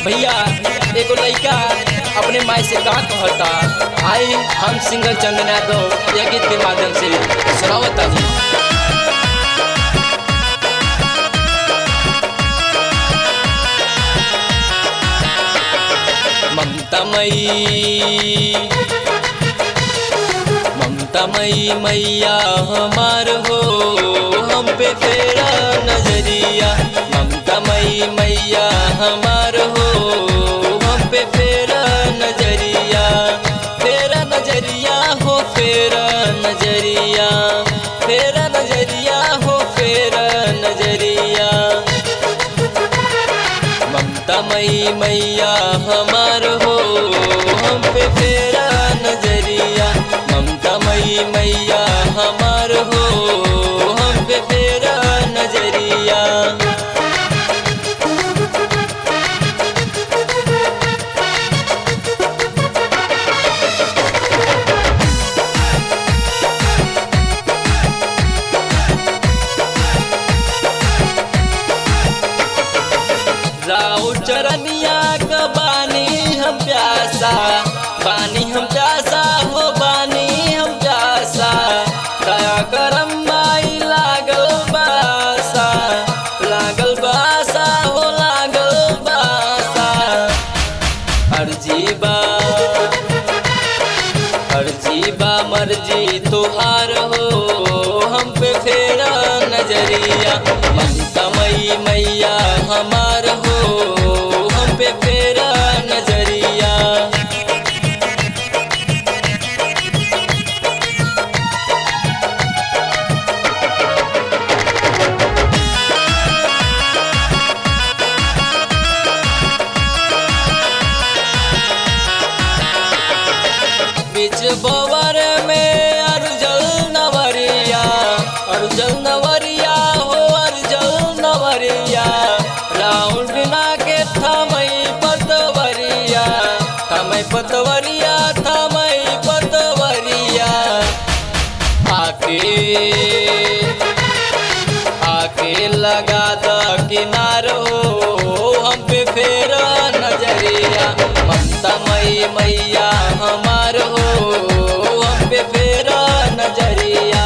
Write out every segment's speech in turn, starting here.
भैया एगो लड़का अपने माई से का कहता, आई हम सिंगर चंदन यादव यह गीत के माध्यम से सुनावता जी। ममता मई मैया हमार हो, हम पे फेरा नजरिया। ममता मई मैया हमार हो, हम पे फेरा नजरिया। फेरा नजरिया हो, फेरा नजरिया, फेरा नजरिया हो, फेरा नजरिया। ममता मई मैया हमार हो, हम पे फेरा नजरिया। ममता मई मैया हमार हो, हम पे फेरा नजरिया। राउ चरनिया का बानी हम प्यासा, बानी हम प्यासा हो, बानी हम प्यासा। दया करम माई लागल बासा, लागल बासा हो, लागल बासा। अर्जीबा मर्जी तुहार हो, हम पे फेरा नजरिया। ममता मई मैया हमार हो, हम पे फेरा नजरिया। बीच बोवर में अर्जल नवरिया, अर्जल नवरिया हो, अर्जल नवरिया। राउंड बिना के थमई पतवरिया, थमई पतवरिया, थमई पतवरिया। आके लगा द किनार हो, हम पे फेरा नजरिया। ममता मई मैया हमार हो, हम पे फेरा नजरिया।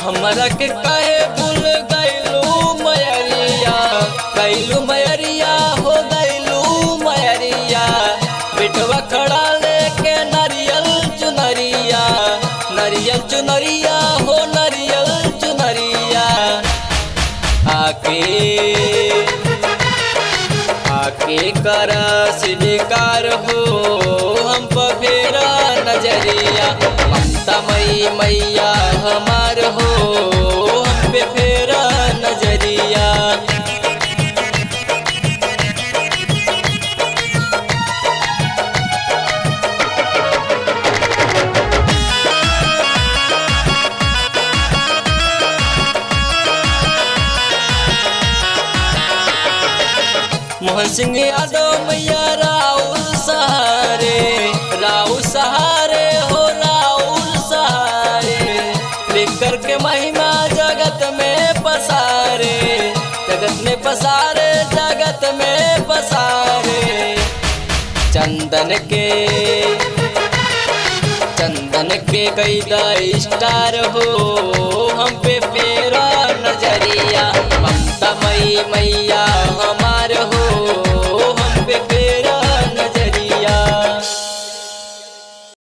हमरा के कहे भूल गईलू मयरिया, गईलू मयरिया हो, गईलू मयरिया। बिटवा खड़ा लेके नरियल चुनरिया, नरियल चुनरिया हो, नरियल चुनरिया। आके करा स्वीकार हो, हम पे फेरा नजरिया। ममता मई मैया हमार हो, हम पे फेरा नजरिया। मोहन सिंह यादव मैया राउल सहारे, राउल सहारे हो, राउल सहारे। लेकर के महिमा जगत में पसारे, जगत में पसारे, जगत में पसारे। चंदन के कैदा स्टार हो, हम पे